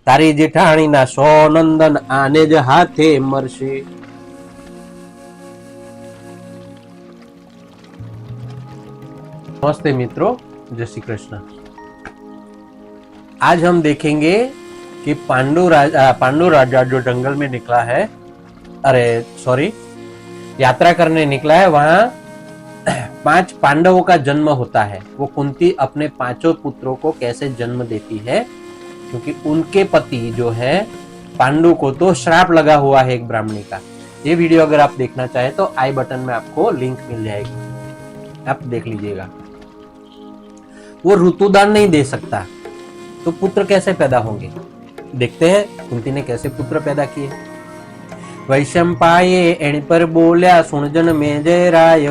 તારી જેઠાણીના 100 નંદન આને જ હાથે મરશે। नमस्ते मित्रों, जय श्री कृष्ण। आज हम देखेंगे कि पांडु राजा जो जंगल में निकला है, यात्रा करने निकला है, वहां 5 पांडवों का जन्म होता है। वो कुंती अपने 5 पुत्रों को कैसे जन्म देती है, क्योंकि उनके पति जो है पांडु को तो श्राप लगा हुआ है एक ब्राह्मणी का। ये वीडियो अगर आप देखना चाहे तो आई बटन में आपको लिंक मिल जाएगी, आप देख लीजिएगा। वो ऋतुदान नहीं दे सकता तो पुत्र कैसे पैदा होंगे, देखते हैं कुंती ने कैसे पुत्र पैदा किए। वैशंपाये एनी पर बोल्या, सुन जन में जय राय,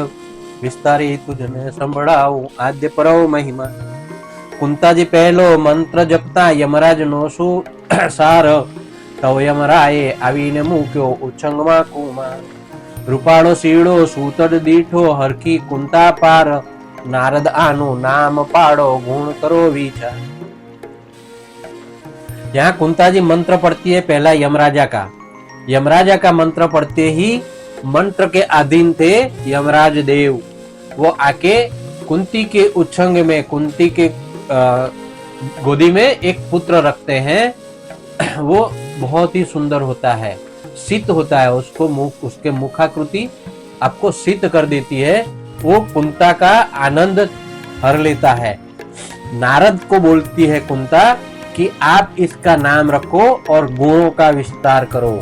विस्तारी तुझने संभळाऊं आद्य परव महिमा। कुंता जी पहलो मंत्र जपता यमराज नो सार, तव यमराये आवीने मूक्यो उच्छंगमा कुमार। रूपाळो सीड़ो सूतड दीठो हरखी कुंता पार, नारद आनु नाम पाड़ो गुण करो विचार। यहाँ कुंता जी मंत्र पढ़ती है पहला यमराजा का मंत्र पढ़ते ही मंत्र के अधीन थे यमराज देव। वो आके कुंती के उच्छंग में, कुंती के गोदी में एक पुत्र रखते हैं। वो बहुत ही सुंदर होता है, सित होता है, उसके मुखाकृति आपको सित कर देती है। वो कुंता का आनंद हर लेता है। नारद को बोलती है कुंता कि आप इसका नाम रखो और गुणों का विस्तार करो।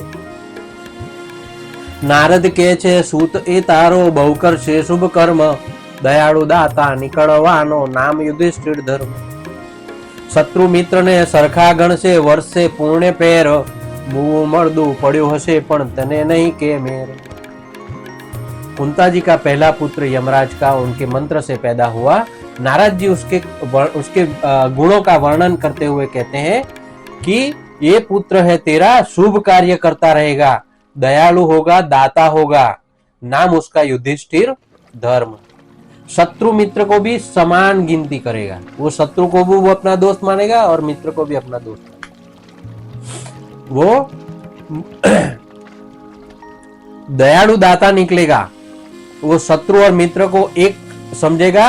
नारद के छे सूत ए तारो बहुकर से शुभ कर्म, दयाळु दाता निकळवानो नाम युधिष्ठिर धर्म। शत्रु मित्र ने सरखा गण से वर्षे पुण्य पेर, मुंह मर्दू पड़्यो हसे पण तने नहीं के मेर। कुंता जी का पहला पुत्र यमराज का उनके मंत्र से पैदा हुआ। नारद जी उसके गुणों का वर्णन करते हुए कहते हैं कि ये पुत्र है तेरा, शुभ कार्य करता रहेगा, दयालु होगा, दाता होगा, नाम उसका युधिष्ठिर धर्म। शत्रु मित्र को भी समान गिनती करेगा, वो शत्रु को भी वो अपना दोस्त मानेगा और मित्र को भी अपना दोस्त मानेगा। वो दयालु दाता निकलेगा, वो शत्रु और मित्र को एक समझेगा,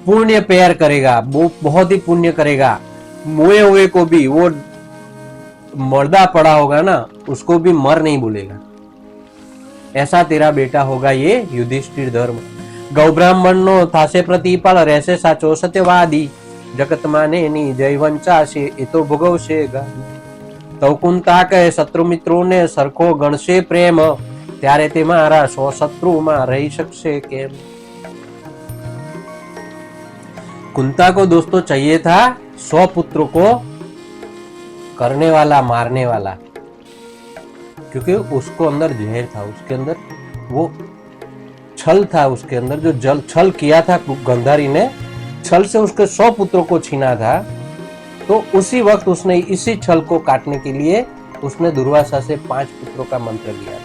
पुण्य पेयर करेगा, वो बहुत ही पुण्य करेगा। मोए हुए को भी, वो मर्दा पड़ा होगा ना, उसको भी मर नहीं बोलेगा। ऐसा तेरा बेटा होगा ये युधिष्ठिर धर्म। गौ ब्राह्मण नो थासे प्रतिपाल, रहसे साचो सत्यवादी, जगत माने नी जय वंचाशे ए तो भोगवशेगा। तो कुंता कहे शत्रु मित्रों ने सरखो गणसे प्रेम, त्यारे ते मारा 100 शत्रु में रही सकશે केम। कुंता को दोस्तों चाहिए था 100 पुत्रों को करने वाला, मारने वाला, क्योंकि उसको अंदर जहर था, उसके अंदर वो छल था, उसके अंदर जो छल किया था गंधारी ने, छल से उसके 100 पुत्रों को छीना था। तो उसी वक्त उसने इसी छल को काटने के लिए उसने दुर्वासा से 5 पुत्रों का मंत्र लिया।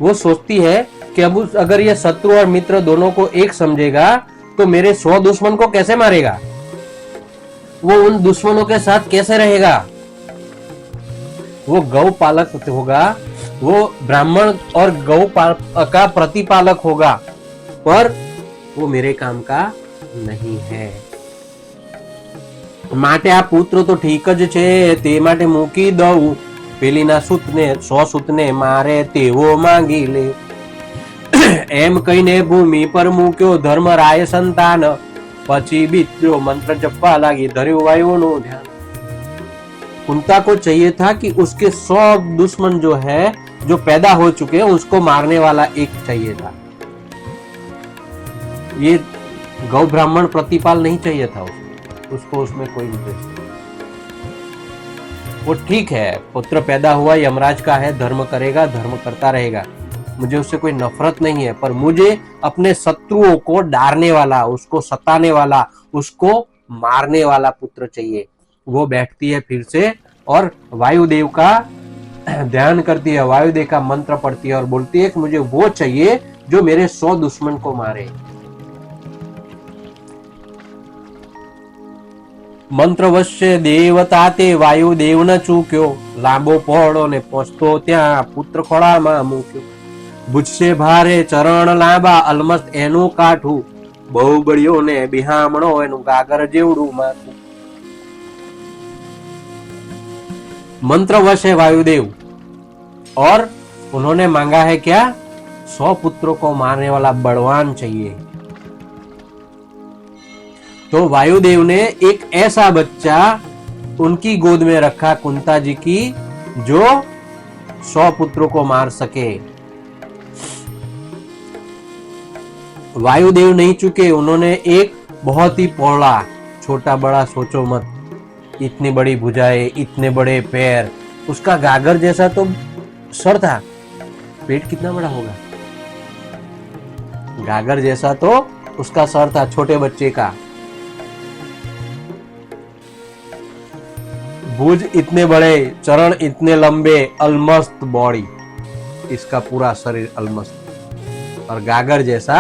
वो सोचती है कि अब अगर ये शत्रु और मित्र दोनों को एक समझेगा तो मेरे 100 दुश्मन को कैसे मारेगा, वो उन दुश्मनों के साथ कैसे रहेगा। वो गौ पालक होगा, वो ब्राह्मण और गौ का प्रतिपालक होगा, पर वो मेरे काम का नहीं है। माटे आ पुत्र तो ठीक ज छे, ते माटे मूकी दऊं, पेलीना सूतने 100 सूतने मारे तेवो मांगी ले। एम कहीने भूमि पर मूक्यो धर्म राय संतान, पची बीत्यो मंत्र जपवा लागी धर्यो वायुओनुं ध्यान। कुंता को चाहिए था कि उसके 100 दुश्मन जो है, जो पैदा हो चुके हैं, उसको मारने वाला एक चाहिए था। ये गौ ब्राह्मण प्रतिपाल नहीं चाहिए था उसको उसमें कोई इंटरेस्ट। वो ठीक है, पुत्र पैदा हुआ, यमराज का है, धर्म करेगा, धर्म करता रहेगा, मुझे उससे कोई नफरत नहीं है, पर मुझे अपने शत्रुओं को डारने वाला, उसको सताने वाला, उसको मारने वाला पुत्र चाहिए। वो बैठती है फिर से और वायुदेव का ध्यान करती है, वायुदेव का मंत्र पढ़ती है और बोलती है कि मुझे वो चाहिए जो मेरे 100 दुश्मन को मारे। મંત્રવશ્ય દેવતા તે વાયુદેવ ન ચૂક્યો, લાંબો પહોળો ને પહોંચતો ત્યાં પુત્ર ખોળામાં મૂક્યો. ભૂજશે ભારે ચરણ લાંબા, અલમસ્ત એનું કાઠું, બહુ બળ્યો ને બિહામણો એનું ગાગર જેવડું માથું. मंत्रवश है वायुदेव और उन्होंने मांगा है क्या? 100 पुत्रों को मारने वाला बलवान चाहिए. तो वायुदेव ने एक ऐसा बच्चा उनकी गोद में रखा कुंता जी की, जो 100 पुत्रों को मार सके. वायुदेव नहीं चुके, उन्होंने एक बहुत ही पौड़ा, छोटा बड़ा सोचो मत, इतनी बड़ी भुजाएं, इतने बड़े पैर, उसका गागर जैसा तो सर था, पेट कितना बड़ा होगा? गागर जैसा तो उसका सर था छोटे बच्चे का. भुज इतने बड़े, चरण इतने लंबे, अलमस्त बॉडी, इसका पूरा शरीर अलमस्त और गागर जैसा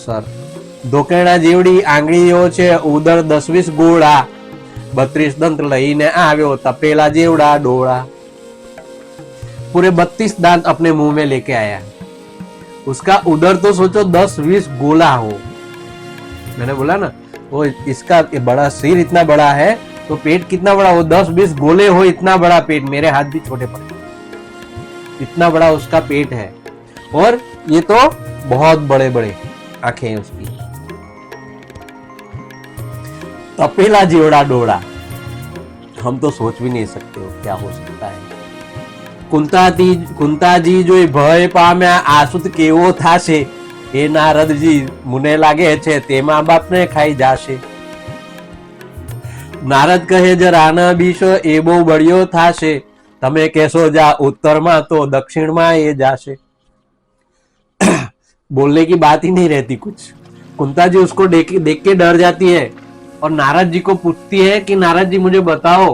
सर. ધોકેણા જેવડી આંગળીઓ છે, ઉદર 10-20 ગોળા, 32 દંત લઈને આવ્યો, તપેલા જેવડા ડોળા. पूरे 32 दांत अपने मुंह में लेके आया. उसका उदर तो सोचो 10-20 गोला हो. मैंने बोला ना, वो इसका बड़ा सिर इतना बड़ा है तो पेट कितना बड़ा हो, 10-20 गोले हो, इतना बड़ा पेट. मेरे हाथ भी छोटे पड़े, इतना बड़ा उसका पेट है. और ये तो बहुत बड़े बड़े आंखें हैं उसकी. तपेला जेवड़ा डोड़ा, हम तो सोच भी नहीं सकते हो क्या हो सकता है. कुंताजी जो भय पाम्या, आसुत केवो थाशे, हे नारदजी मुने लागे छे ते मां बाप ने खाई जाशे. नारद कहे जरा न बीशो, ए बो बड़ियो थाशे, तमे कहेशो जा उत्तर में तो दक्षिण में ये जाशे. बोलने की बात ही नहीं रहती कुछ. कुंता जी उसको देख के डर जाती है और नारद जी को पूछती है कि नारद जी मुझे बताओ,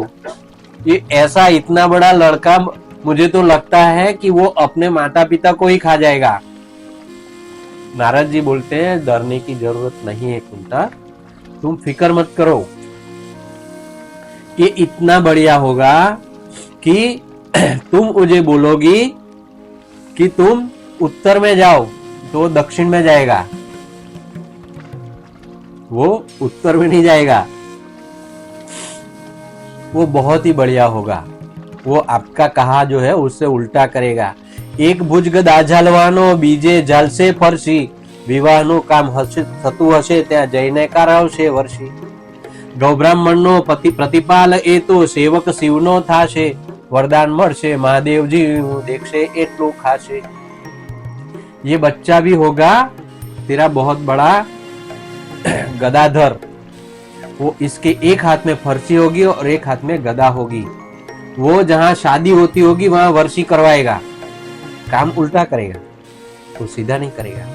ये ऐसा इतना बड़ा लड़का, मुझे तो लगता है कि वो अपने माता पिता को ही खा जाएगा. नारद जी बोलते हैं डरने की जरूरत नहीं है कुंता, तुम फिक्र मत करो, ये इतना बढ़िया होगा कि तुम मुझे बोलोगी कि तुम उत्तर में जाओ तो दक्षिण में जाएगा, वो उत्तर में नहीं जाएगा. वो बहुत ही बढ़िया होगा, वो आपका कहा जो है उससे उल्टा करेगा. एक भुज गदा ઝાલવાનો, બીજે ઝાલશે ફરસી, વિવાહનું કામ થતું હશે ત્યાં જઈને કરાવશે વર્ષી. ગૌબ્રાહ્મણનો પ્રતિપાલ એ તો સેવક શિવનો થાશે, વરદાન મળશે મહાદેવજી દેખશે એટલું ખાશે. ये बच्चा भी होगा तेरा बहुत बड़ा गदाधर. वो इसके एक हाथ में फरसी होगी और एक हाथ में गदा होगी. वो जहां शादी होती होगी वहां वर्षी करवाएगा. काम उल्टा करेगा, वो सीधा नहीं करेगा.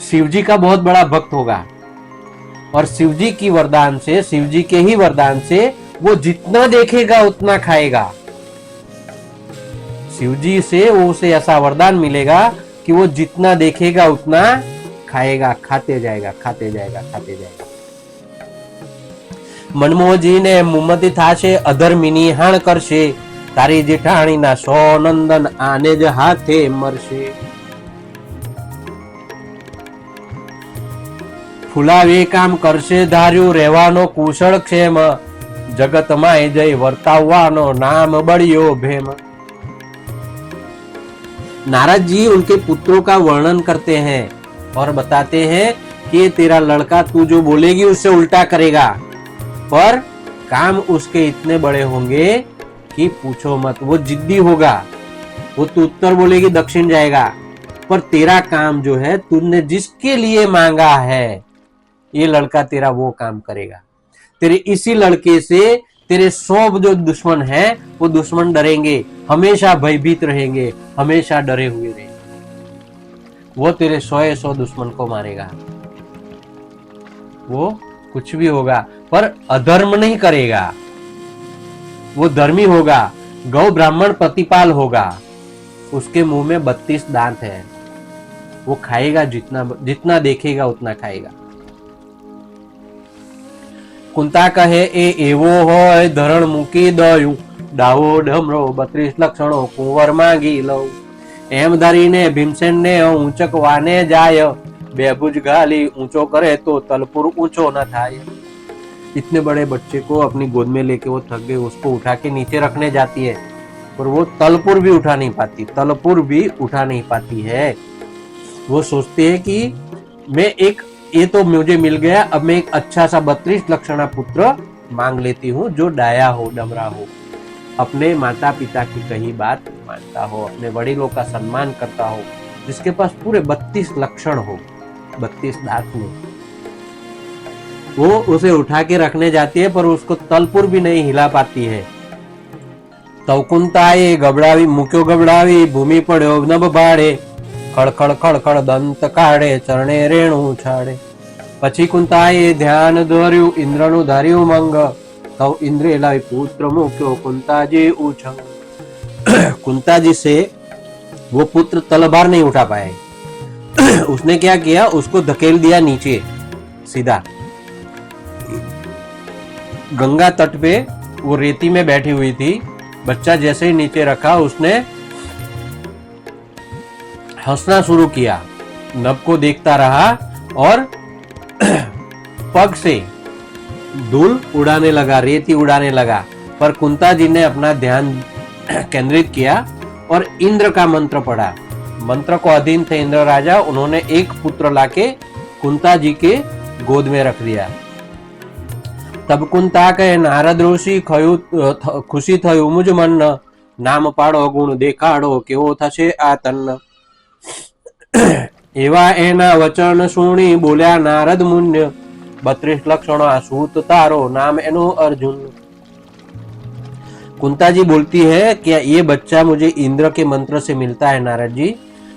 शिवजी का बहुत बड़ा भक्त होगा और शिवजी की वरदान से, शिवजी के ही वरदान से वो जितना देखेगा उतना खाएगा. शिवजी से वो उसे ऐसा वरदान मिलेगा कि वो जितना देखेगा उतना खाएगा, खाते जाएगा, खाते जाएगा, खाते जाएगा. मनमोहजी ने मुमती थाशे, अधर्मीनी हाण करशे, तारी जेठाणी ना 100 नंदन आने ज हाथे मरशे. फुलावे काम करशे धार्यु, રહેવાનો કુશળ ક્ષેમ, જગતમાં જય વર્તાવવાનો નામ બળ્યો ભેમ. नारद जी उनके पुत्रों का वर्णन करते हैं और बताते हैं कि तेरा लड़का तू जो बोलेगी उससे उल्टा करेगा, पर काम उसके इतने बड़े होंगे कि पूछो मत. वो जिद्दी होगा, वो तू उत्तर बोलेगी दक्षिण जाएगा, पर तेरा काम जो है तूने जिसके लिए मांगा है ये लड़का तेरा वो काम करेगा. तेरे इसी लड़के से तेरे 100 जो दुश्मन हैं वो दुश्मन डरेंगे, हमेशा भयभीत रहेंगे, हमेशा डरे हुए रहेंगे. वो तेरे 100 दुश्मन को मारेगा. वो कुछ भी होगा पर अधर्म नहीं करेगा, वो धर्मी होगा, गौ ब्राह्मण प्रतिपाल होगा. उसके मुंह में 32 दांत है, वो खाएगा जितना देखेगा उतना खाएगा. કુંતા કહે એ એવો હોય ધરણ મૂકી દયું, ડાવો ડમરો 32 લક્ષણો કુંવર માંગી લઉં. એમ ધરીને ભીમસેનને ઊંચકવાને જાય, બે ભુજ ગાલી ऊंचो करे तो तलपुर ऊंचो न થાય. इतने बड़े बच्चे को अपनी गोद में लेके वो थक गए, उसको उठा के नीचे रखने जाती है, पर वो तलपुर भी उठा नहीं पाती, तलपुर भी उठा नहीं पाती है. वो सोचती है कि मैं एक, ये तो मुझे मिल गया, अब मैं एक अच्छा सा 32 लक्षणा पुत्र मांग लेती हूँ जो डाया हो, डमरा हो, अपने माता पिता की कही बात मानता हो, अपने वडीलों का सम्मान करता हो, जिसके पास पूरे 32 लक्षण हो, 32 दांत में. वो उसे उठा के रखने जाती है, पर उसको तलपुर भी नहीं हिला पाती है. तवकुंताए गबड़ावी मुक्यो गबड़ावी, भूमि पड़्यो नभ भाड़े, खड़खड़ खड़खड़ दंत काढ़े, चरणे रेणु छाड़े. પછી કુંતાએ ધ્યાન ધર્યું ઇન્દ્રનું ધાર્યું મંગ, तव इंद्र लावी पुत्र मुक्यो कुंता जी उछंग. कुंता जी से वो पुत्र तलवार नहीं उठा पाए. उसने क्या किया, उसको धकेल दिया नीचे सीधा. गंगा तट पे वो रेती में बैठी हुई थी. बच्चा जैसे ही नीचे रखा, उसने हंसना शुरू किया, नभ को देखता रहा और पग से धूल उड़ाने लगा, रेती उड़ाने लगा. पर कुंता जी ने अपना ध्यान केंद्रित किया और इंद्र का मंत्र पढ़ा. मंत्र को अधीन थे इंद्र राजा. उन्होंने एक पुत्र लाके कुंता जी के गोद में रख दिया. तब कुंता कहे नारद ऋषि खुशी थयु मुझ मन, नाम पाड़ो गुण देखाड़ो केवो थशे आ तन्न. एवा एना वचन सुणी बोल्या नारद मुन्य, 32 लक्षणों सूत तारो नाम एनो अर्जुन. कुंता जी बोलती है कि ये बच्चा मुझे इंद्र के मंत्र से मिलता है नारद जी,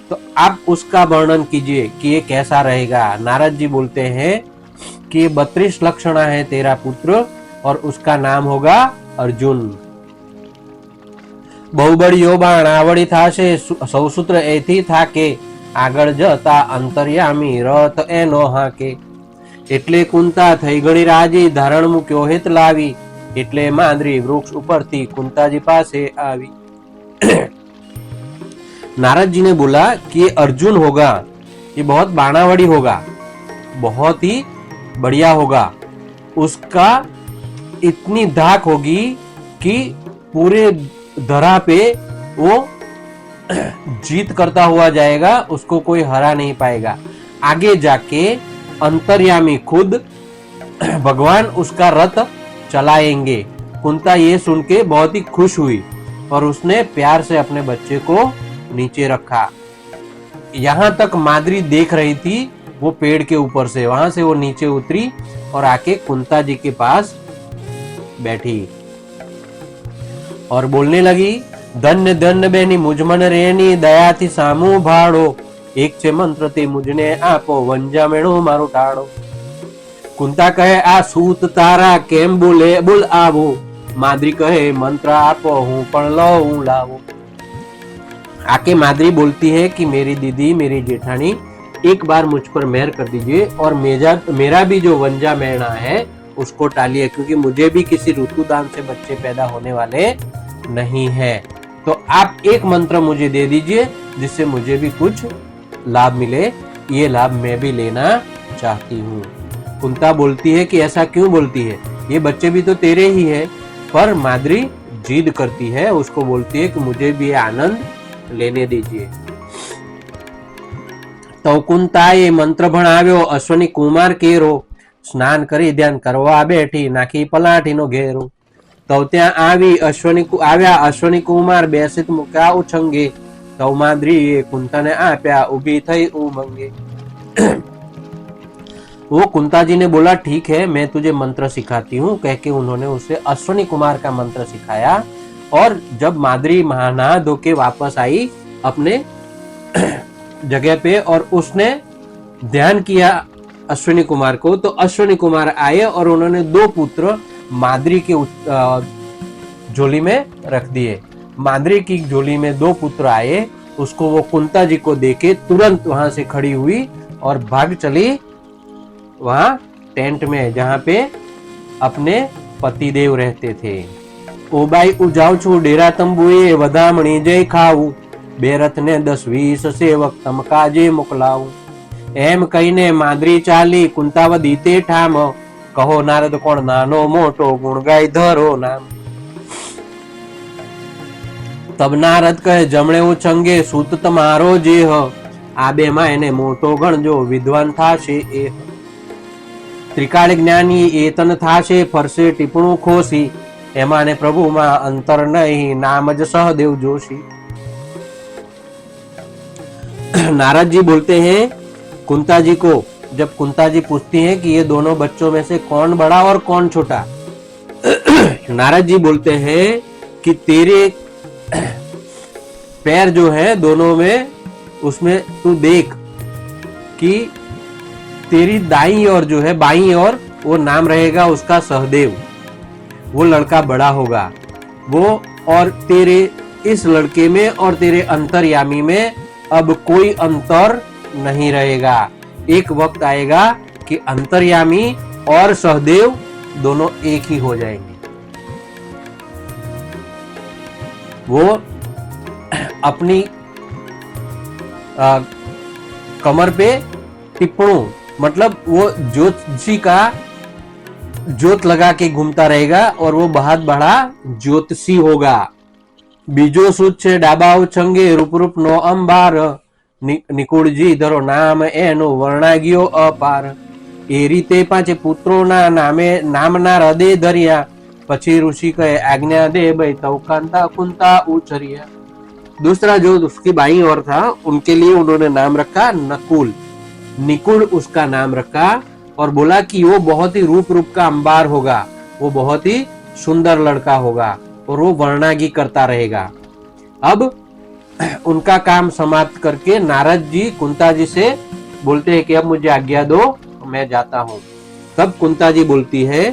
तो आप उसका वर्णन कीजिए कि ये कैसा रहेगा. नारद जी बोलते हैं कि 32 लक्षणा है तेरा पुत्र और उसका नाम होगा अर्जुन. बहुबड़ियो बाण आवड़ी थाशे, सौसूत्र एथी थाके, આગળ જતા અંતર્યામી રથ એનો હાકે. એટલે કુંતા થઈ ગણી રાજી, ધારણ મૂક્યો હેત લાવી, એટલે માંદરી વૃક્ષ ઉપરથી कुंताजी પાસે આવી. नारद जी ने बोला कि ये अर्जुन होगा, ये बहुत बाणावड़ी होगा, बहुत ही बढ़िया होगा, उसका इतनी धाक होगी कि पूरे धरा पे वो जीत करता हुआ जाएगा, उसको कोई हरा नहीं पाएगा. आगे जाके अंतर्यामी खुद भगवान उसका रथ चलाएंगे. कुंता ये सुन के बहुत ही खुश हुई और उसने प्यार से अपने बच्चे को नीचे रखा. यहां तक माद्री देख रही थी वो पेड़ के ऊपर से, वहां से वो नीचे उतरी और आके कुंता जी के पास बैठी और बोलने लगी, धन्य धन्य बेनी मुझ मन रेनी, दया थी सामू भाड़ो, एक छे मंत्र ते मुझने आपो, वंजा मेणो मारो टाड़ो. कुंता कहे आ सूत तारा केम बोले बोल आवो, माद्री कहे मंत्र आपो हूं पण लऊं लावो. आके माद्री बोलती है कि मेरी दीदी, मेरी जेठानी, एक बार मुझ पर मेहर कर दीजिए और मेरा भी जो वंजा मेणा है उसको टालिए, क्योंकि मुझे भी किसी ऋतुदान से बच्चे पैदा होने वाले नहीं है. तो आप एक मंत्र मुझे दे दीजिए जिससे मुझे भी कुछ लाभ मिले, ये लाभ मैं भी लेना चाहती हूँ. कुंता बोलती है कि ऐसा क्यों बोलती है, ये बच्चे भी तो तेरे ही है. पर माद्री जिद करती है, उसको बोलती है कि मुझे भी आनंद लेने दीजिए. तो कुंताए मंत्र भणाव्यो अश्वनी कुमार केरो, स्नान करी ध्यान करवा बैठी, नाखी पलाठी नो घेरो. तो त्या આવ્યા અશ્વની કુમાર બેસિત મુક્યા ઉછંગે, તો માદ્રીએ કુંતાને આપ્યા ઊભી થઈ ઉમંગે. वो कुंता जी ने बोला ठीक है मैं तुझे मंत्र सिखाती हूँ, कह के उन्होंने उसे अश्वनी कुमार का मंत्र सिखाया. और जब माद्री नहा धो के वापस आई अपने जगह पे और उसने ध्यान किया अश्वनी कुमार को, तो अश्वनी कुमार आए और उन्होंने 2 पुत्र माद्री के झोली में रख दिए. माद्री की झोली में 2 पुत्र आए. उसको वो कुंता जी को देके तुरंत वहां से खड़ी हुई और भाग चली वहां टेंट में, जहां पे अपने पतिदेव रहते थे। ओ बाई उजाऊ छू डेरा तंबुए वधामणी जय खाऊ, बेरथ ने 10-20 सेवक तम काजे मोकलाऊ। एम कहीने माद्री चाली कुंतावदी ते ठाम, कहो नारद कोण नानो मोटो गुण गाय धरो नाम। तब नारद कहे जमणे उछंगे सूत तमारो जेह, आ बे में એને મોટો ગણજો વિદ્વાન થાશે એ। ત્રિકાળ જ્ઞાની એતન થાશે ફરશે ટીપણું ખોસી, એમાં ને પ્રભુમાં અંતર નહીં નામ જ સહદેવ જોશી। नारद जी बोलते हैं कुंता जी को, जब कुंता जी पूछती हैं कि ये दोनों बच्चों में से कौन बड़ा और कौन छोटा, नारद जी बोलते हैं कि तेरे पैर जो है दोनों में, उसमें तू देख कि तेरी दाई और जो है बाई और वो नाम रहेगा उसका सहदेव, वो लड़का बड़ा होगा वो, और तेरे इस लड़के में और तेरे अंतर्यामी में अब कोई अंतर नहीं रहेगा। एक वक्त आएगा कि अंतर्यामी और सहदेव दोनों एक ही हो जाएंगे। वो अपनी कमर पे टिप्पणों, मतलब वो ज्योतिषी का ज्योत लगा के घूमता रहेगा और वो बहुत बड़ा ज्योतिषी होगा। बीजो सूत छे डाबाओ छंगे रूप रूप नो अंबार, निकुळजी धरो नाम एनो वर्णागियो अपार। ए रीते पांचे पुत्रों ना नामे नामना हृदय धरिया, पछी ऋषि कहे आज्ञा दे भाई तव कांता कुंता उचरिया। दूसरा जो उसकी बाई और था उनके लिए उन्होंने नाम रखा नकुल, निकुल उसका नाम रखा, और बोला कि वो बहुत ही रूप रूप का अंबार होगा, वो बहुत ही सुंदर लड़का होगा और वो वर्णागी करता रहेगा। अब उनका काम समाप्त करके नारद जी कुंता जी से बोलते हैं कि अब मुझे आज्ञा दो, मैं जाता हूँ। तब कुंता जी बोलती है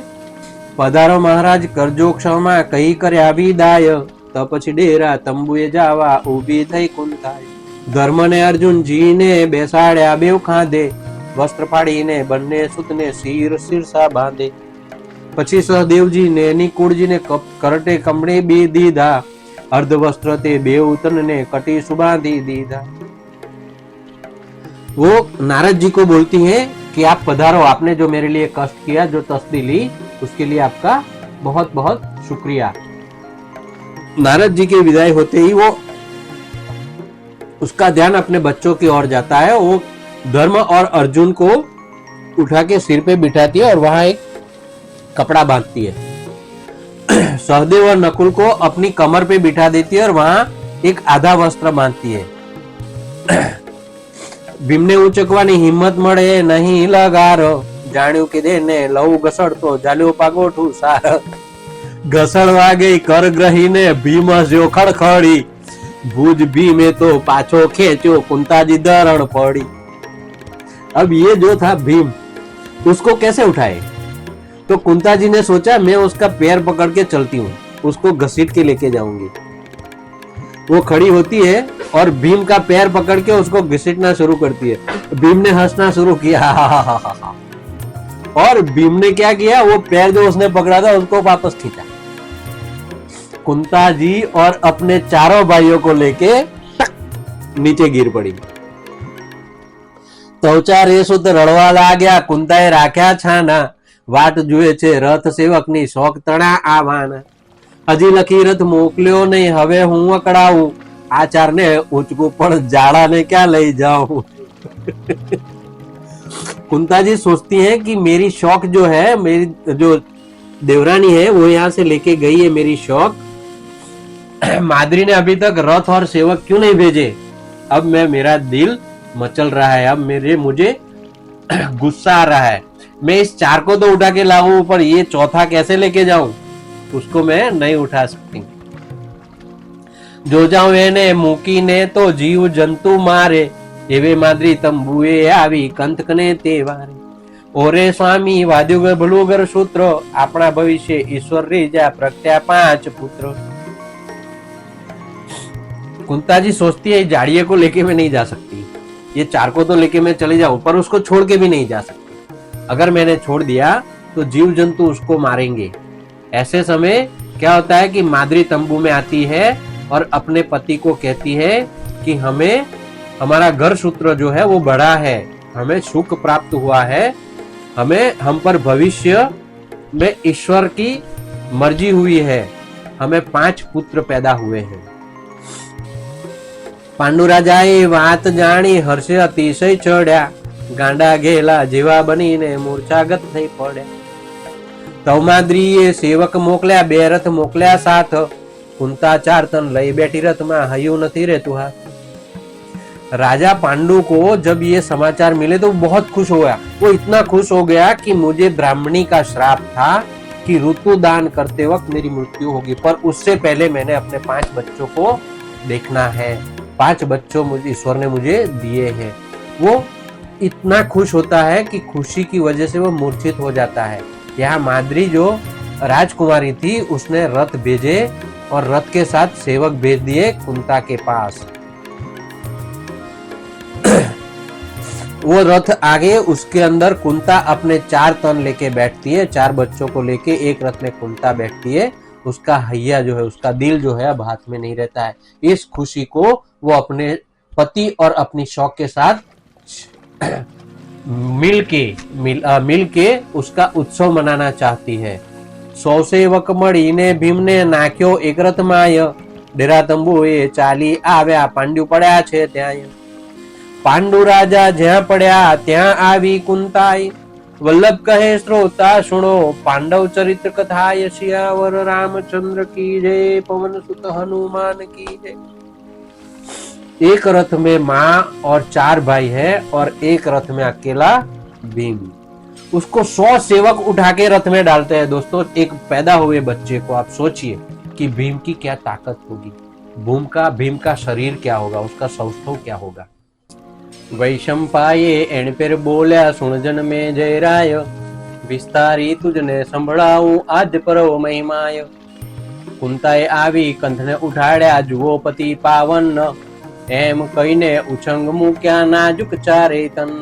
पधारो महाराज करजो क्षमा कही कर्या विदाय, तो पछी डेरा तंबुए जावा उभी थई कुंताय। धर्म ने अर्जुन जी ने बेसाड्या बेव खाधे, वस्त्र फाड़ीने बन्ने सुतने सिर सिरसा बांधे। પછી સહદેવજી ને નિકુળજી ને કરટે કમળે બે દીધા, અર્ધ વસ્ત્ર તે બેઉ તનને કટી સુબાંધી दीधा। वो नारद जी को बोलती है कि आप पधारो, आपने जो मेरे लिए कष्ट किया, जो तस्दी ली, उसके लिए आपका बहुत बहुत शुक्रिया। नारद जी के विदाई होते ही वो उसका ध्यान अपने बच्चों की ओर जाता है। वो धर्म और अर्जुन को उठा के सिर पे बिठाती है और वहां एक कपड़ा बांधती है। सहदेव और नकुल को अपनी कमर पे बिठा देती है और वहां एक आधा वस्त्र बांधती है। ભીમને ઉચકવાની હિંમત મળે નહીં લગારો, જાણ્યું કે દેને લવ ઘસડતો જાલ્યો પાગોઠું સાર। ઘસડવા ગઈ કર ગ્રહીને ભીમ હસ્યો ખડખડી, ભુજ ભીમે તો પાછો ખેંચ્યો કુંતાજી ધરણ પડી। अब ये जो था भीम, उसको कैसे उठाए? तो कुंता जी ने सोचा मैं उसका पैर पकड़ के चलती हूँ, उसको घसीट के लेके जाऊंगी। वो खड़ी होती है और भीम का पैर पकड़ के उसको घसीटना शुरू करती है। भीम ने हंसना शुरू किया और भीम ने क्या किया, वो पैर जो उसने पकड़ा था उसको वापस खींचा। कुंता जी और अपने चारों भाइयों को लेके नीचे गिर पड़ी। तवचा रेसो तो रड़वा लाग्या, कुंताए राख्या छाना, वाट जुए छे रथ सेवकनी शोक तणा आवाना। हजी लखी रथ मोकल्यो नहीं, हवे हूं अकड़ाऊं, आचार ने ऊंचकू पण जाड़ा ने क्या ले जाऊं। कुंता जी सोचती है कि मेरी शौक जो है, मेरी जो देवरानी है वो यहाँ से लेके गई है मेरी शौक, माद्री ने अभी तक रथ और सेवक क्यों नहीं भेजे। अब मेरा दिल मचल रहा है, अब मुझे गुस्सा आ रहा है। मैं इस चार को तो उठा के लाऊं, पर ये चौथा कैसे लेके जाऊं, उसको मैं नहीं उठा सकती। जो जाऊं एने मूकी ने तो जीव जंतु मारे, एवे माद्री तंबुए आवी कंतकने तेवारे। ओरे स्वामी वाद्युगर भलुगर सूत्र, अपना भविष्य ईश्वर रेजा प्रगट्या 5 पुत्र। कुंता जी सोचती है जाड़िये को लेके मैं नहीं जा सकती, ये चार को तो लेके मैं चले जाऊं, पर उसको छोड़ के भी नहीं जा सकती। अगर मैंने छोड़ दिया तो जीव जंतु उसको मारेंगे। ऐसे समय क्या होता है कि माद्री तंबू में आती है और अपने पति को कहती है कि हमें हमारा घर सूत्र जो है वो बड़ा है, हमें सुख प्राप्त हुआ है, हमें हम पर भविष्य में ईश्वर की मर्जी हुई है, हमें 5 पुत्र पैदा हुए हैं। પાંડુ રાજાએ વાત જાણી હર્ષે અતિશય ચડ્યા, ગાંડા ઘેલા જેવા બનીને મૂર્છાગત થઈ પડ્યા। તૌમાદ્રીએ સેવક મોકલ્યા, 2 રથ મોકલ્યા સાથ, કુંતા 4 તન લઈ बैठी रथમાં, હયું નથી રહેતું हाथ। राजा पांडु को जब ये समाचार मिले तो बहुत खुश हो गया। वो इतना खुश हो गया कि मुझे ब्राह्मणी का श्राप था कि ऋतु दान करते वक्त मेरी मृत्यु होगी, पर उससे पहले मैंने अपने 5 बच्चों को देखना है। 5 बच्चों मुझे ईश्वर ने मुझे दिए हैं। वो इतना खुश होता है कि खुशी की वजह से वो मूर्छित हो जाता है। यहाँ माद्री जो राजकुमारी थी उसने रथ भेजे और रथ के साथ सेवक भेज दिए कुंता के पास। वो रथ आगे, उसके अंदर कुंता अपने 4 तन लेके बैठती है, 4 बच्चों को लेके एक रथ में कुंता बैठती है। उसका हैया जो है, उसका दिल जो है अब हाथ में नहीं रहता है। इस खुशी को वो अपने पति और अपनी शौक के साथ मिल के उसका उत्सव मनाना चाहती है। 100 सेवक मळीने भीमने नाख्यो एक रथ माय, डेरा तंबुए चाली आव्या, पांड्यु पड्या छे त्यां। पांडु राजा ज्યાં પડ્યા ત્યાં આવી कुंताई, वल्लभ कहे श्रोता सुनो, पांडव चरित्र कथाय, सियावर रामचंद्र की जय, पवन सुत हनुमान की जय। एक रथ में माँ और 4 भाई है और एक रथ में अकेला भीम। उसको 100 सेवक उठा के रथ में डालते हैं। दोस्तों, एक पैदा हुए बच्चे को आप सोचिए कि भीम की क्या ताकत होगी, भीम का शरीर क्या होगा, उसका सौष्ठव क्या होगा। वैशंपाये एण पर बोल्या, सुन जन में जय राय, विस्तारी तुझने संभळाऊं आज परव महिमाय। कुंताए आवी कंठने उठाड्या, जुओ पति पावन, एम कहीने उछंग मूक्या नाजुक 4 तन।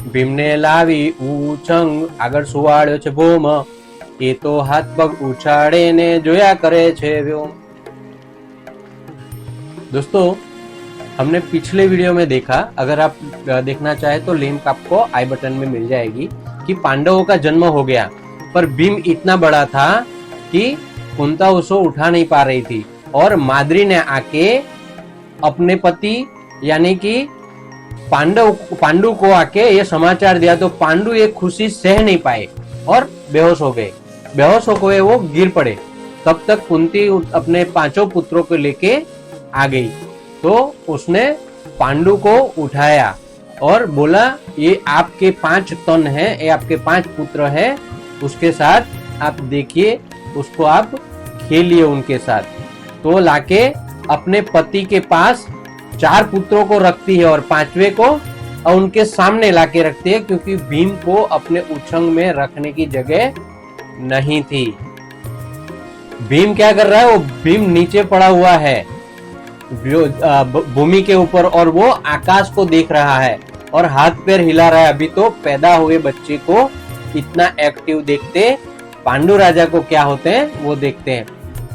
भीमने लावी उछंग આગળ સુવાડ્યો છે ભોમ, એ તો હાથ પગ ઉછાળે ને જોયા કરે છે વ્યોમ। दोस्तों, हमने पिछले वीडियो में देखा, अगर आप देखना चाहे तो लिंक आपको आई बटन में मिल जाएगी, कि पांडवों का जन्म हो गया, पर भीम इतना बड़ा था कि कुंता उसको उठा नहीं पा रही थी। और माद्री ने आके अपने पति यानी कि पांडु को आके ये समाचार दिया, तो पांडु ये खुशी सह नहीं पाए और बेहोश हो गए। बेहोश हो गए, वो गिर पड़े। तब तक कुंती अपने 5 पुत्रों को लेके आ गई, तो उसने पांडु को उठाया और बोला, ये आपके 5 तन हैं, ये आपके 5 पुत्र हैं, उसके साथ आप देखिए, उसको आप खेलिए उनके साथ। तो लाके अपने पति के पास 4 पुत्रों को रखती है और 5वें को उनके सामने लाके रखती है, क्योंकि भीम को अपने उछंग में रखने की जगह नहीं थी। भीम क्या कर रहा है, वो भीम नीचे पड़ा हुआ है भूमि के ऊपर, और वो आकाश को देख रहा है और हाथ पैर हिला रहा है। अभी तो पैदा हुए बच्चे को इतना एक्टिव देखते पांडु राजा को क्या होते हैं वो देखते हैं।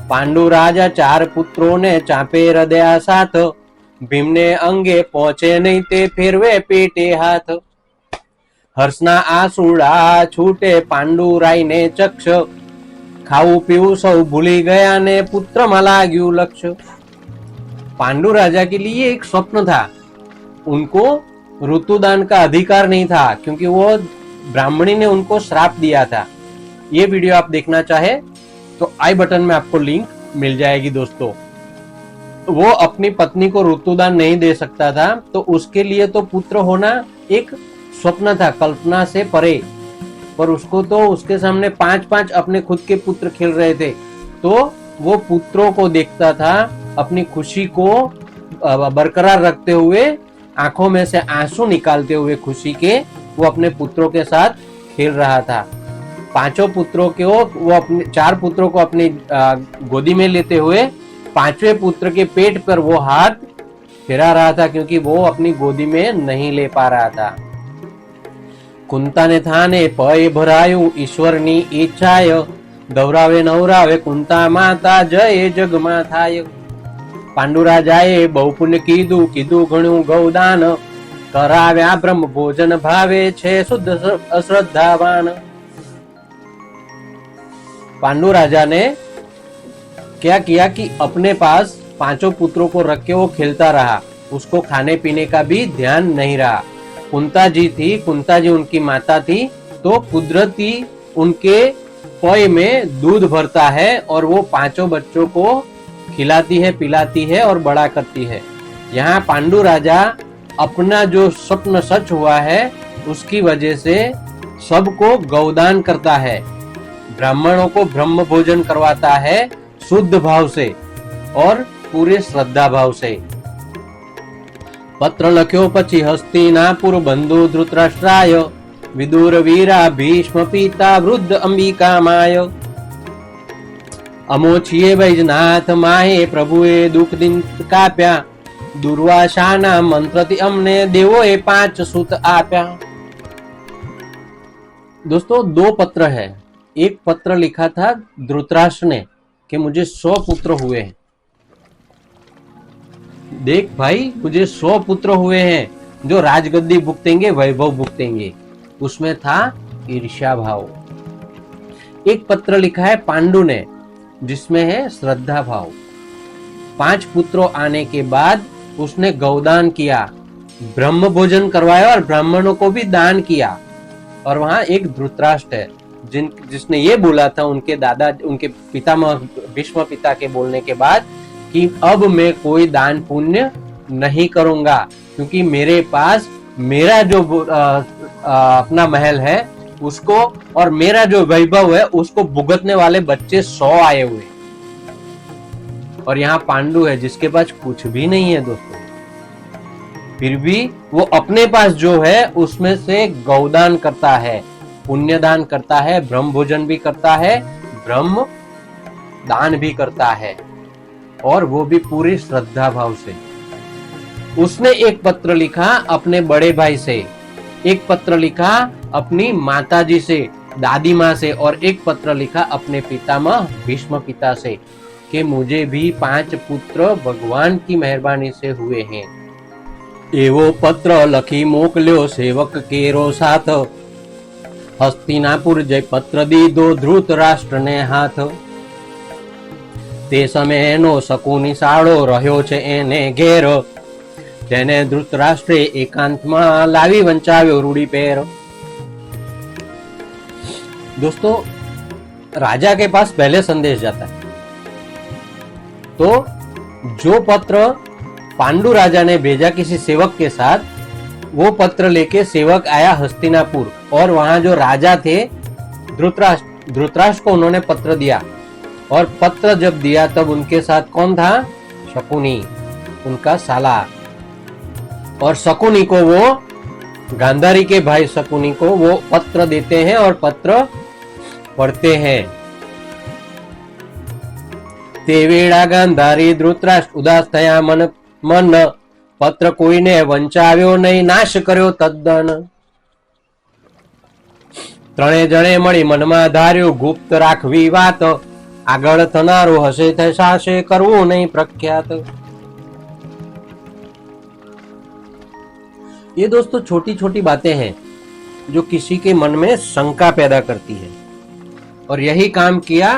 पांडु राजा 4 पुत्रों ने चापे हृदया साथ, भीमने अंगे पहुंचे नहीं ते फेरवे पेटे हाथ। हर्षना आंसुड़ा छूटे पांडु राय ने चक्ष, खाऊ पीऊ सब भूली गया ने पुत्र में लाग्यू लक्ष्य। पांडु राजा के लिए एक स्वप्न था, उनको ऋतुदान का अधिकार नहीं था, क्योंकि वो ब्राह्मणी ने उनको श्राप दिया था। ये वीडियो आप देखना चाहे तो आई बटन में आपको लिंक मिल जाएगी। दोस्तों, वो अपनी पत्नी को ऋतुदान नहीं दे सकता था, तो उसके लिए तो पुत्र होना एक स्वप्न था, कल्पना से परे। पर उसको तो उसके सामने 5-5 अपने खुद के पुत्र खेल रहे थे, तो वो पुत्रों को देखता था, अपनी खुशी को बरकरार रखते हुए, आंखों में से आंसू निकालते हुए खुशी के, वो अपने पुत्रों के साथ खेल रहा था। 5 पुत्रों को वो अपने 4 पुत्रों को अपनी गोदी में लेते हुए 5वें पुत्र के पेट पर वो हाथ फिरा रहा था, क्योंकि वो अपनी गोदी में नहीं ले पा रहा था। કુંતાને થાને પય ભરાયું ઈશ્વરની ઈચ્છાય, દૌરાવે નવરાવે કુંતા માતા જય જગમાં થાય. પાંડુ રાજાએ બહુ પુણ્ય કીધું, કીધું ઘણું ગૌદાન, कराव्या ब्रह्म भोजन भावे छे शुद्ध अश्रद्धावान. पांडु राजा ने क्या किया कि अपने पास 5 पुत्रों को रख के वो खेलता रहा, उसको खाने पीने का भी ध्यान नहीं रहा. कुंता जी थी, कुंता जी उनकी माता थी, तो कुदरती उनके पय में दूध भरता है और वो 5 बच्चों को खिलाती है, पिलाती है और बड़ा करती है. यहाँ पांडु राजा अपना जो स्वप्न सच हुआ है उसकी वजह से सबको गौदान करता है, ब्राह्मणों को ब्रह्म भोजन करवाता है शुद्ध भाव से और पूरे श्रद्धा भाव से. पत्र लख्यो पछी हस्तिनापुर बंधु धृतराष्ट्राय, विदुर वीरा भीष्म पिता वृद्ध अंबिका माय. अमो छिए बैजनाथ माहे प्रभुए दुख दिन काप्या, दुर्वासाना मंत्रથી અમને દેવોએ 5 सूत आप्या. दोस्तों 2 पत्र है. एक पत्र लिखा था धृतराष्ट्र ने कि मुझे 100 पुत्र हुए हैं. देख भाई, मुझे 100 पुत्र हुए हैं जो राजगद्दी भुगतेंगे, वैभव भुगतेंगे. उसमें था ईर्ष्या भाव. एक पत्र लिखा है पांडु ने जिसमें है श्रद्धा भाव. 5 पुत्रों आने के बाद उसने गौदान किया, ब्रह्म भोजन करवाया और ब्राह्मणों को भी दान किया. और वहां एक धृतराष्ट्र है जिसने ये बोला था उनके दादा, उनके पितामह भीष्म पिता के बोलने के बाद कि अब मैं कोई दान पुण्य नहीं करूंगा, क्योंकि मेरे पास मेरा जो अपना महल है उसको और मेरा जो वैभव है उसको भुगतने वाले बच्चे 100 आए हुए. और यहाँ पांडु है जिसके पास कुछ भी नहीं है दोस्तों, फिर भी वो अपने पास जो है उसमें से गौदान करता है, पुण्यदान करता है, ब्रह्म भोजन भी करता है, ब्रह्म दान भी करता है, और वो भी पूरी श्रद्धा भाव से. उसने एक पत्र लिखा अपने बड़े भाई से, एक पत्र लिखा अपनी माताजी से, दादी माँ से, और एक पत्र लिखा अपने पितामह भीष्म पिता से कि मुझे भी 5 पुत्र भगवान की मेहरबानी से हुए हैं. एवो पत्र लखी मोकल्यो सेवक केरो साथ, हस्तिनापुर जय पत्र दीधो धृतराष्ट्र ने हाथ. ते समय एनो शकुनी साळो रह्यो छे एने घेर, जेने धृतराष्ट्रे एकांतमां लावी वंचाव्यो रूडी पेर. दोस्तों राजा के पास पहले संदेश जाता है, तो जो पत्र पांडु राजा ने भेजा किसी सेवक के साथ, वो पत्र लेके सेवक आया हस्तिनापुर और वहां जो राजा थे धृतराष्ट्र को उन्होंने पत्र दिया. और पत्र जब दिया तब उनके साथ कौन था? शकुनी, उनका साला. और शकुनी को वो, गांधारी के भाई शकुनी को वो पत्र देते हैं और पत्र पढ़ते हैं. તે વેળા ગાંધારી ધૃતરાષ્ટ્ર ઉદાસ થયા મન, પત્ર કોઈને વંચાવ્યો નહીં, નાશ કર્યો તદ્દન. 3 જણે મળી મનમાં ધાર્યું ગુપ્ત રાખવી વાત, આગળ થનારો હશે થશે કરવું નહીં પ્રખ્યાત. ये दोस्तों छोटी छोटी बातें हैं जो किसी के मन में शंका पैदा करती है, और यही काम किया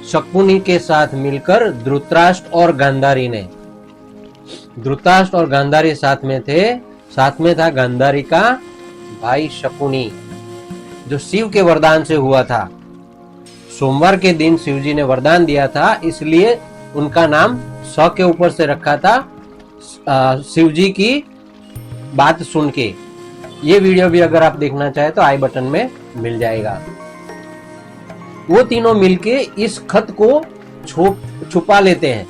शकुनी के साथ मिलकर धृतराष्ट्र और गांधारी ने. धृतराष्ट्र और गांधारी साथ में थे, साथ में था गांधारी का भाई शकुनी जो शिव के वरदान से हुआ था. सोमवार के दिन शिव जी ने वरदान दिया था, इसलिए उनका नाम स के ऊपर से रखा था शिव जी की बात सुन के. ये वीडियो भी अगर आप देखना चाहे तो आई बटन में मिल जाएगा. वो तीनों मिलके इस खत को छुपा लेते हैं,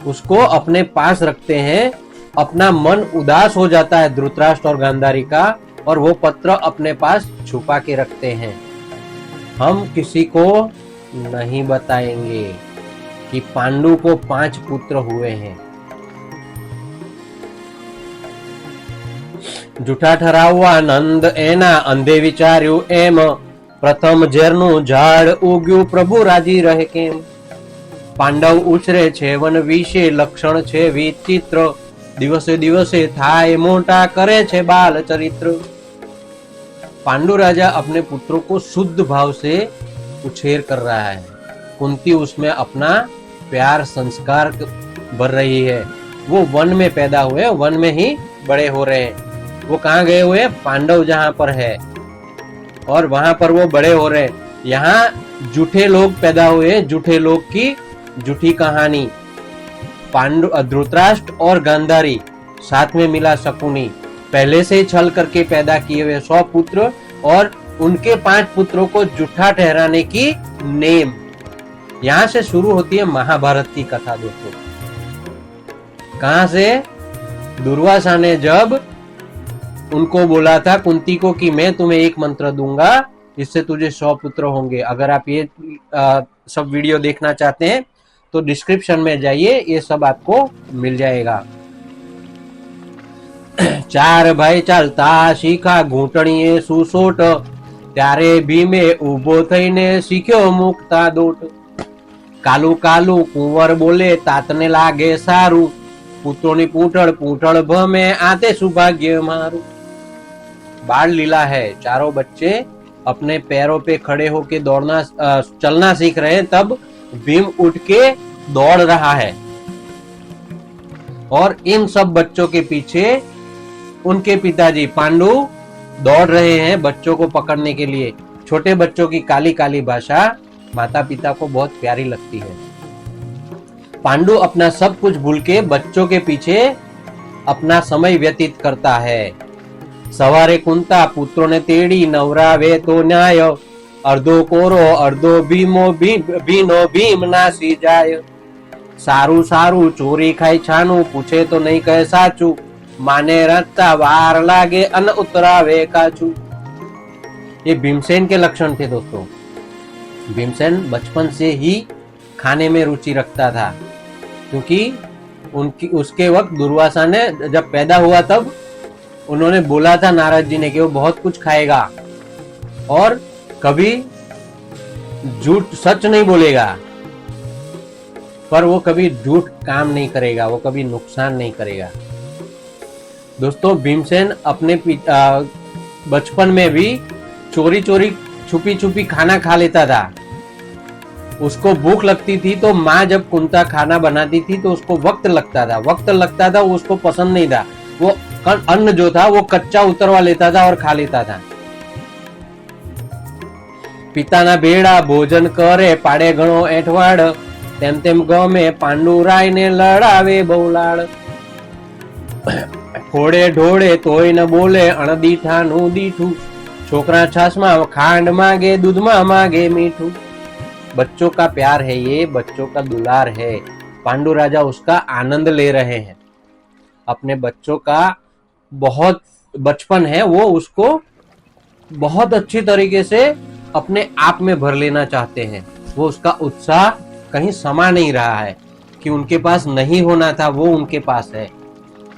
उसको अपने पास रखते हैं. अपना मन उदास हो जाता है धृतराष्ट्र और गांधारी का, और वो पत्र अपने पास छुपा के रखते हैं. हम किसी को नहीं बताएंगे कि पांडु को 5 पुत्र हुए हैं. જૂઠા ઠરાવવા નંદ એના અંધે વિચાર્યું એમ, પ્રથમ ઝેરનું ઝાડ ઉગ્યું પ્રભુ રાજી રહે કેમ. પાંડવ ઉછરે છે વન વિશે લક્ષણ છે વિચિત્ર, દિવસે દિવસે થાય મોટા કરે છે बाल चरित्र. पांडु राजा अपने पुत्रों को शुद्ध भाव से उछेर कर रहा है. कुंती उसमें अपना प्यार संस्कार भर रही है. वो वन में पैदा हुए, वन में ही बड़े हो रहे हैं. वो कहाँ गए हुए? पांडव जहां पर है और वहां पर वो बड़े हो रहे हैं. यहाँ झूठे लोग पैदा हुए, झूठे लोग की झूठी कहानी. पांडु धृतराष्ट्र और गांधारी साथ में मिला शकुनी, पहले से छल करके पैदा किए हुए 100 पुत्र और उनके 5 पुत्रों को झूठा ठहराने की नेम. यहां से शुरू होती है महाभारत की कथा दोस्तों. कहां से? दुर्वासा ने जब उनको बोला था कुंती को कि मैं तुम्हें एक मंत्र दूंगा, इससे तुझे 100 पुत्र होंगे. अगर आप ये सब वीडियो देखना चाहते हैं तो डिस्क्रिप्शन में जाइए, ये सब आपको मिल जाएगा. 4 भाई ચાલતા શીખા ઘૂંટણીએ સુસોટ, ત્યારે ભીમે ઊભો થઈને શીખ્યો મુકતા દોટ. કાલુ કાલુ કુંવર બોલે તાતને લાગે સારું, પુત્રોની પૂંઠળ પૂંઠળ ભમે આતે સૌભાગ્ય મારું. बाल लीला है. चारों बच्चे अपने पैरों पे खड़े होके दौड़ना चलना सीख रहे हैं, तब भीम उठ के दौड़ रहा है और इन सब बच्चों के पीछे उनके पिताजी पांडु दौड़ रहे हैं बच्चों को पकड़ने के लिए. छोटे बच्चों की काली काली भाषा माता पिता को बहुत प्यारी लगती है. पांडु अपना सब कुछ भूल के बच्चों के पीछे अपना समय व्यतीत करता है. सवारे कुंता पुत्रों ने तेड़ी, नवरावे तो न्याय, अर्धो कोरो अर्धो भीमो भीनो भीम नासी जाय. सारू सारू चोरी खाई छानू, पूछे तो नहीं कहे साचू, माने रखता वार लागे अन उतरावे काचू. ये भीमसेन के लक्षण थे दोस्तों. भीमसेन बचपन से ही खाने में रुचि रखता था, क्योंकि उसके वक्त दुर्वासा ने जब पैदा हुआ तब उन्होंने बोला था नारद जी ने कि वो बहुत कुछ खाएगा और कभी झूठ सच नहीं बोलेगा, पर वो कभी झूठ काम नहीं करेगा, वो कभी नुकसान नहीं करेगा. दोस्तों भीमसेन अपने बचपन में भी चोरी चोरी छुपी छुपी खाना खा लेता था. उसको भूख लगती थी तो माँ जब कुंता खाना बनाती थी तो उसको वक्त लगता था, उसको पसंद नहीं था. वो अन्न जो था वो कच्चा उतरवा लेता था और खा लेता था. पिताना भेड़ा भोजन करे पाड़े घणो एठवाड़, तेम तेम गमे पांडुराय ने लड़ावे बहुलाड़. खोड़े ढोड़े तोय न बोले अणदीठा नु दीठू, छोकरा छाछ में खांड मांगे दूध में मांगे मीठू. बच्चों का प्यार है ये, बच्चों का दुलार है. पांडु राजा उसका आनंद ले रहे हैं. अपने बच्चों का बहुत बचपन है, वो उसको बहुत अच्छी तरीके से अपने आप में भर लेना चाहते हैं. वो उसका उत्साह कहीं समा नहीं रहा है कि उनके पास नहीं होना था, वो उनके पास है.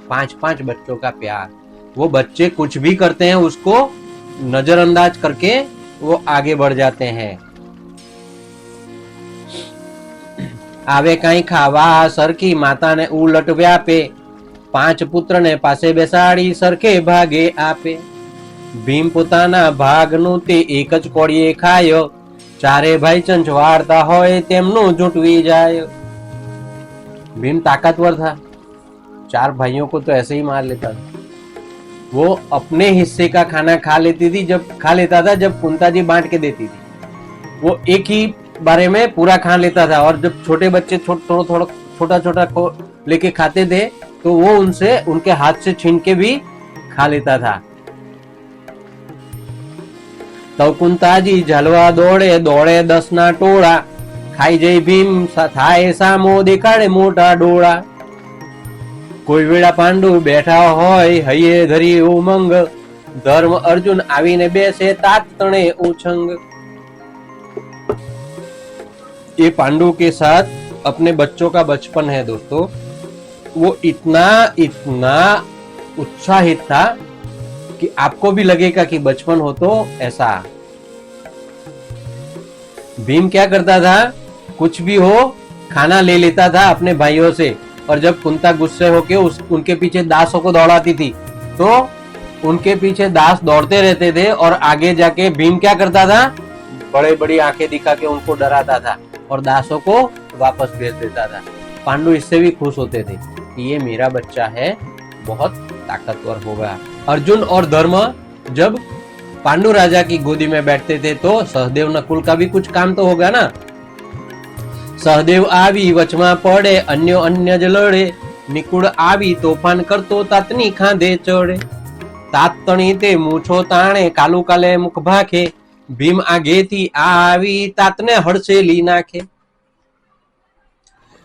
5 बच्चों का प्यार. वो बच्चे कुछ भी करते हैं उसको नजरअंदाज करके वो आगे बढ़ जाते हैं. आवे कहीं खावा सरकी माता ने उलट व्यापे, 5 पुत्र ने पासे बेसाड़ी सरखे भागे आपे. भीम पोताना भागनु ते एक ज कोड़िए खायो, चारे भाई चंचवाड़ता होय तेमनु झूठवी जाय. भीम ताकतवर था, 4 भाइयों को तो ऐसे ही मार लेता था. वो अपने हिस्से का खाना खा लेता था जब कुंता जी बांट के देती थी. वो एक ही बारे में पूरा खा लेता था और जब छोटे बच्चे छोटा छोटा लेके खाते थे तो वो उनके हाथ से छीन के भी खा लेता था. तो कुंताजी झलवा दौड़े दौड़े 10 ना टोड़ा, खाई जई भीम थाए सामो देखाड़े मोटा डोळा. कोई वेळा पांडु बैठा होय हये धरी उमंग, धर्म अर्जुन आवीने बेसे तात तणे उछंग. ये पांडु के साथ अपने बच्चों का बचपन है दोस्तों. वो इतना उत्साहित था कि आपको भी लगेगा कि बचपन हो तो ऐसा। भीम क्या करता था, कुछ भी हो खाना ले लेता था अपने भाइयों से, और जब कुंता गुस्से होके उनके पीछे दासों को दौड़ाती थी तो उनके पीछे दास दौड़ते रहते थे, और आगे जाके भीम क्या करता था, बड़े बड़ी आंखें दिखा के उनको डराता था और दासों को वापस भेज देता था। पांडु इससे भी खुश होते थे कि ये मेरा बच्चा है, बहुत ताकतवर होगा। अर्जुन और धर्म जब पांडु राजा की गोदी में बैठते थे तो सहदेव नकुल का भी कुछ काम तो होगा ना। सहदेव आवी वचमा पड़े, अन्यो अन्य जलड़े, निकुड़ आवी तोफान करतो तातनी खांधे चढ़े। तातणी ते मूछो ताणे, कालू काले मुख भाखे, भीम आगे थी आवी तातने हड़सेली नाखे।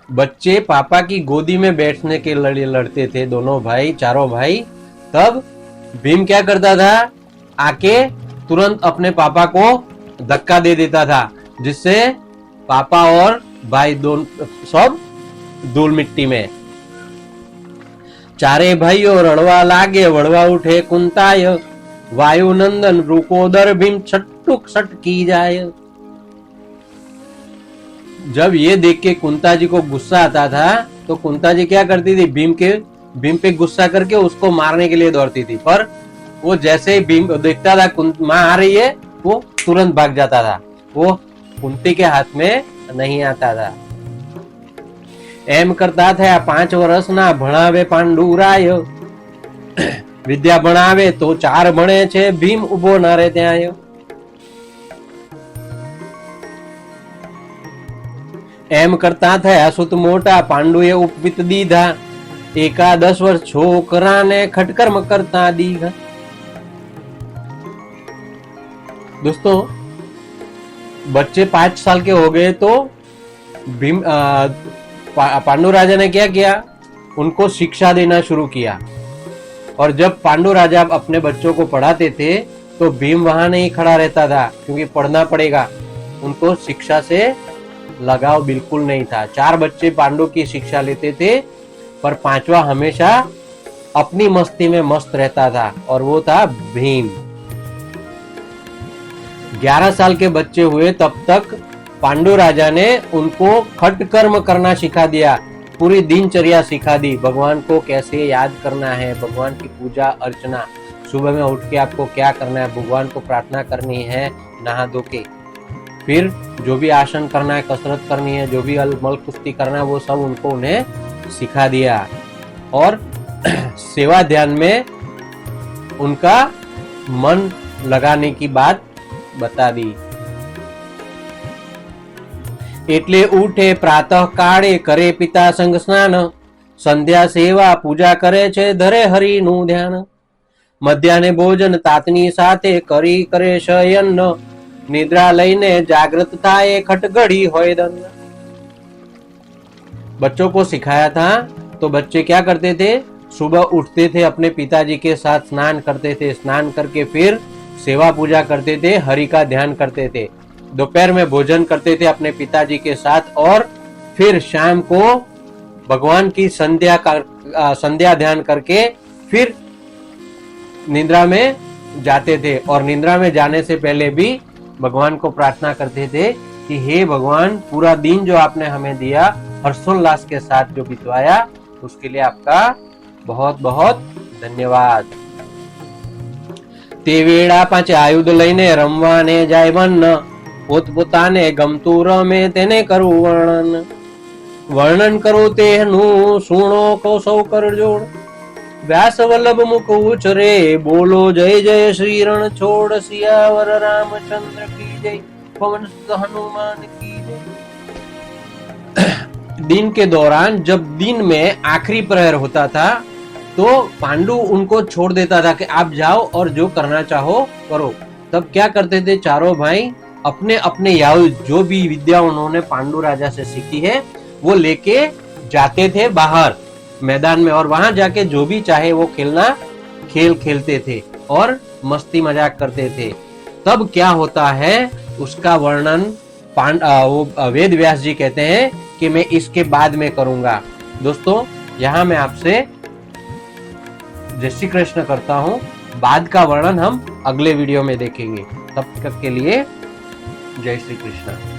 बच्चे पापा की गोदी में बैठने के लिए लड़ते थे दोनों भाई, चारों भाई, तब भीम क्या करता था, आके तुरंत अपने पापा को धक्का दे देता था, जिससे पापा और भाई दोनों सब धूल मिट्टी में। चारे भाइयों रड़वा लागे, वड़वा उठे कुंताय, वायु नंदन रुकोदर भीम छटुक छट की जाए। जब ये देख के कुंता जी को गुस्सा आता था तो कुंता जी क्या करती थी, भीम पे गुस्सा करके उसको मारने के लिए दौड़ती थी, पर वो जैसे ही भीम देखता था माँ आ रही है, वो तुरंत भाग जाता था, वो कुंती के हाथ में नहीं आता था। एम करता था 5 वर्ष ना भणावे पांडु राय, विद्या भणावे तो 4 भणे छे, भीम उभो न रे त्यां। एम करता था सुत मोटा पांडुए उपवित दीधा, 11 वर्ष छोकरा ने खटकर्म करता दीघा। दोस्तों, बच्चे 5 साल के हो गए तो भीम पांडु राजा ने क्या किया, उनको शिक्षा देना शुरू किया। और जब पांडु राजा अपने बच्चों को पढ़ाते थे तो भीम वहां नहीं खड़ा रहता था, क्योंकि पढ़ना पड़ेगा। उनको शिक्षा से लगाव बिल्कुल नहीं था। 4 बच्चे पांडु की शिक्षा लेते थे, पर 5वां हमेशा अपनी मस्ती में मस्त रहता था, और वो था भीम। 11 साल के बच्चे हुए तब तक पांडु राजा ने उनको खट कर्म करना सिखा दिया, पूरी दिनचर्या सिखा दी, भगवान को कैसे याद करना है, भगवान की पूजा अर्चना, सुबह में उठ के आपको क्या करना है, भगवान को प्रार्थना करनी है नहा धो के, फिर जो भी आसन करना है, कसरत करनी है, जो भी मल कुश्ती करना है, वो सब उनको उन्हें सिखा दिया। और सेवा ध्यान में उनका मन लगाने की बात बता दी। એટલે ઉઠે પ્રાતઃ કાળે, કરે પિતા સંગ સ્નાન, સંધ્યા સેવા પૂજા કરે છે, ધરે હરિનું ધ્યાન। મધ્યાહ્ને ભોજન તાતની સાથે, કરી કરે શયન, નિદ્રા લઈને જાગૃત થાય, ખટગડી હોય દન। बच्चों को सिखाया था तो बच्चे क्या करते थे, सुबह उठते थे, अपने पिताजी के साथ स्नान करते थे, स्नान करके फिर सेवा पूजा करते थे, हरि का ध्यान करते थे, दोपहर में भोजन करते थे अपने पिताजी के साथ, और फिर शाम को भगवान की संध्या ध्यान करके फिर निद्रा में जाते थे। और निद्रा में जाने से पहले भी भगवान को प्रार्थना करते थे कि हे भगवान, पूरा दिन जो आपने हमें दिया, हर्षोल्लास के साथ जो बितवाया, उसके लिए आपका बहुत बहुत धन्यवाद। તે વેળા પાછે આયુધ લઈને રમવાને જાય વન, પોતપોતાને ગમતું રમે તેને કરવું વર્ણન, વર્ણન કરો તેનું સુણો કો સૌ કરજોડ, વ્યાસ વલ્લભ મુખ ઉછરે, બોલો જય જય શ્રી રણ છોડ, સિયાવર रामचंद्र की जय, पवन सुत हनुमान की जय। दिन के दौरान जब दिन में आखिरी प्रहर होता था तो पांडु उनको छोड़ देता था कि आप जाओ और जो करना चाहो करो। तब क्या करते थे, चारों भाई अपने अपने याद जो भी विद्या उन्होंने पांडु राजा से सीखी है वो लेके जाते थे बाहर मैदान में, और वहां जाके जो भी चाहे वो खेल खेलते थे और मस्ती मजाक करते थे। तब क्या होता है उसका वर्णन वेद व्यास जी कहते हैं कि मैं इसके बाद में करूंगा। दोस्तों, यहाँ मैं आपसे जय श्री कृष्ण करता हूँ। बाद का वर्णन हम अगले वीडियो में देखेंगे। तब तक के लिए जय श्री कृष्ण।